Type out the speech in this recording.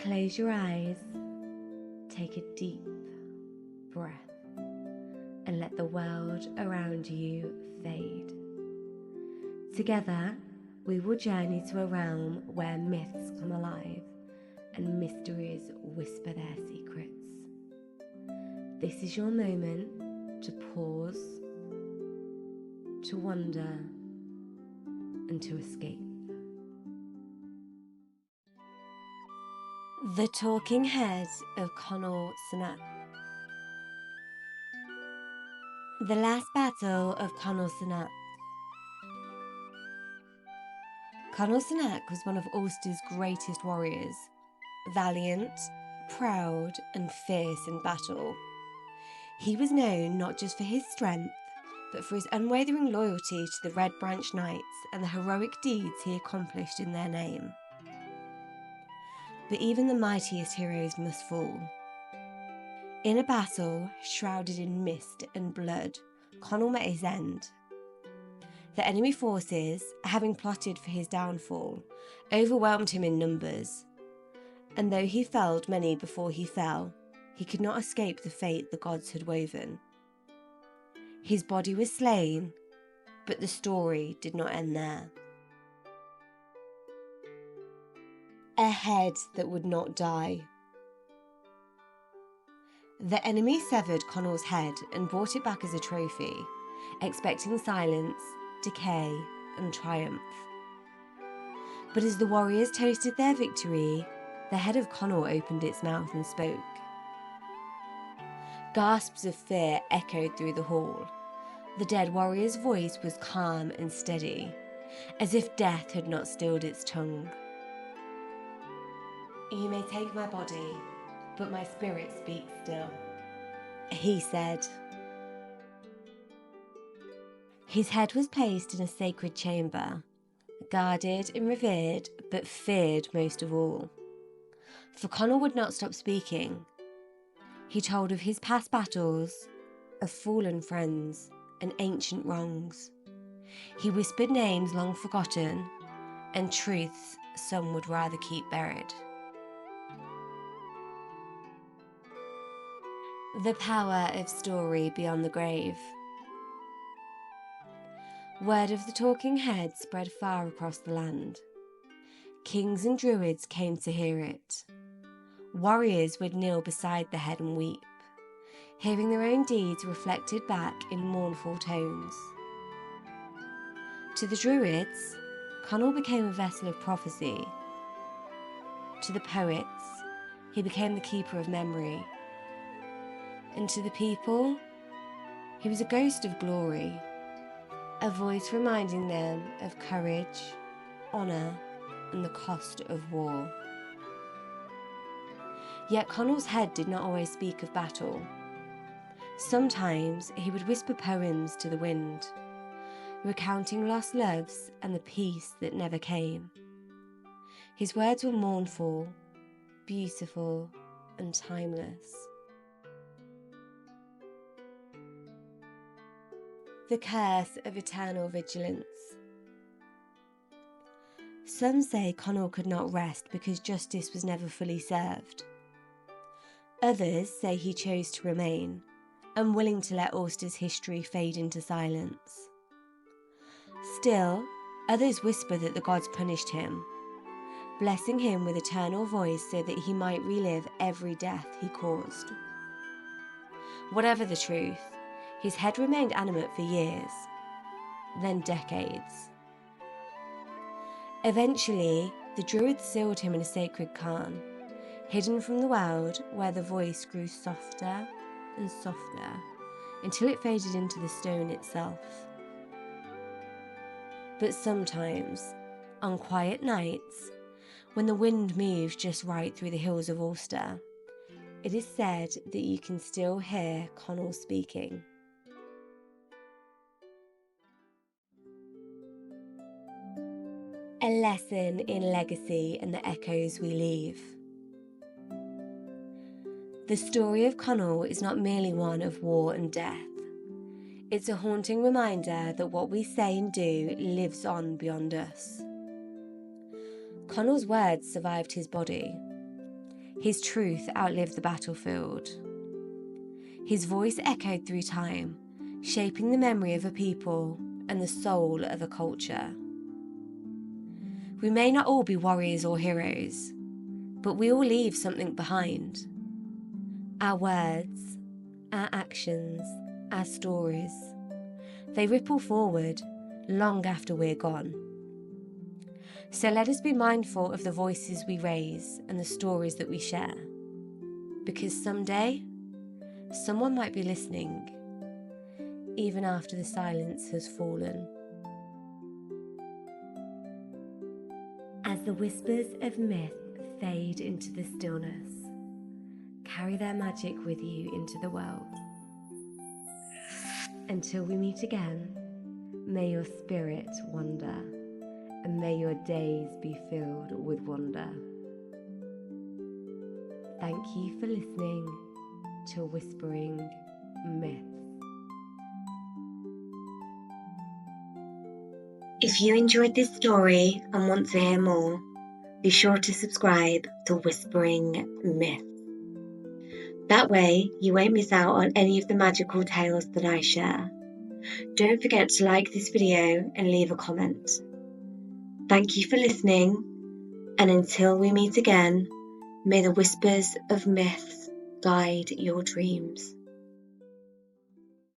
Close your eyes, take a deep breath, and let the world around you fade. Together, we will journey to a realm where myths come alive and mysteries whisper their secrets. This is your moment to pause, to wonder, and to escape. The Talking Head of Conall Cernach. The Last Battle of Conall Cernach. Conall Cernach was one of Ulster's greatest warriors, valiant, proud, and fierce in battle. He was known not just for his strength, but for his unwavering loyalty to the Red Branch Knights and the heroic deeds he accomplished in their name. But even the mightiest heroes must fall. In a battle shrouded in mist and blood, Conall met his end. The enemy forces, having plotted for his downfall, overwhelmed him in numbers, and though he felled many before he fell, he could not escape the fate the gods had woven. His body was slain, but the story did not end there. A head that would not die. The enemy severed Conall's head and brought it back as a trophy, expecting silence, decay, and triumph. But as the warriors toasted their victory, the head of Conall opened its mouth and spoke. Gasps of fear echoed through the hall. The dead warrior's voice was calm and steady, as if death had not stilled its tongue. "You may take my body, but my spirit speaks still," he said. His head was placed in a sacred chamber, guarded and revered, but feared most of all. For Conall would not stop speaking. He told of his past battles, of fallen friends, and ancient wrongs. He whispered names long forgotten, and truths some would rather keep buried. The power of story beyond the grave. Word of the Talking Head spread far across the land. Kings and druids came to hear it. Warriors would kneel beside the head and weep, hearing their own deeds reflected back in mournful tones. To the druids, Conall became a vessel of prophecy. To the poets, he became the keeper of memory. And to the people, he was a ghost of glory, a voice reminding them of courage, honour, and the cost of war. Yet Conall's head did not always speak of battle. Sometimes he would whisper poems to the wind, recounting lost loves and the peace that never came. His words were mournful, beautiful, and timeless. The curse of eternal vigilance. Some say Conall could not rest because justice was never fully served. Others say he chose to remain, unwilling to let Ulster's history fade into silence. Still, others whisper that the gods punished him, blessing him with eternal voice so that he might relive every death he caused. Whatever the truth, his head remained animate for years, then decades. Eventually, the druids sealed him in a sacred cairn, hidden from the world, where the voice grew softer and softer until it faded into the stone itself. But sometimes, on quiet nights, when the wind moves just right through the hills of Ulster, it is said that you can still hear Conall speaking. A lesson in legacy and the echoes we leave. The story of Conall is not merely one of war and death. It's a haunting reminder that what we say and do lives on beyond us. Conall's words survived his body. His truth outlived the battlefield. His voice echoed through time, shaping the memory of a people and the soul of a culture. We may not all be warriors or heroes, but we all leave something behind. Our words, our actions, our stories, they ripple forward long after we're gone. So let us be mindful of the voices we raise and the stories that we share, because someday, someone might be listening, even after the silence has fallen. As the whispers of myth fade into the stillness, carry their magic with you into the world. Until we meet again, may your spirit wander, and may your days be filled with wonder. Thank you for listening to Whispering Myths. If you enjoyed this story and want to hear more, be sure to subscribe to Whispering Myths. That way, you won't miss out on any of the magical tales that I share. Don't forget to like this video and leave a comment. Thank you for listening, and until we meet again, may the whispers of myths guide your dreams.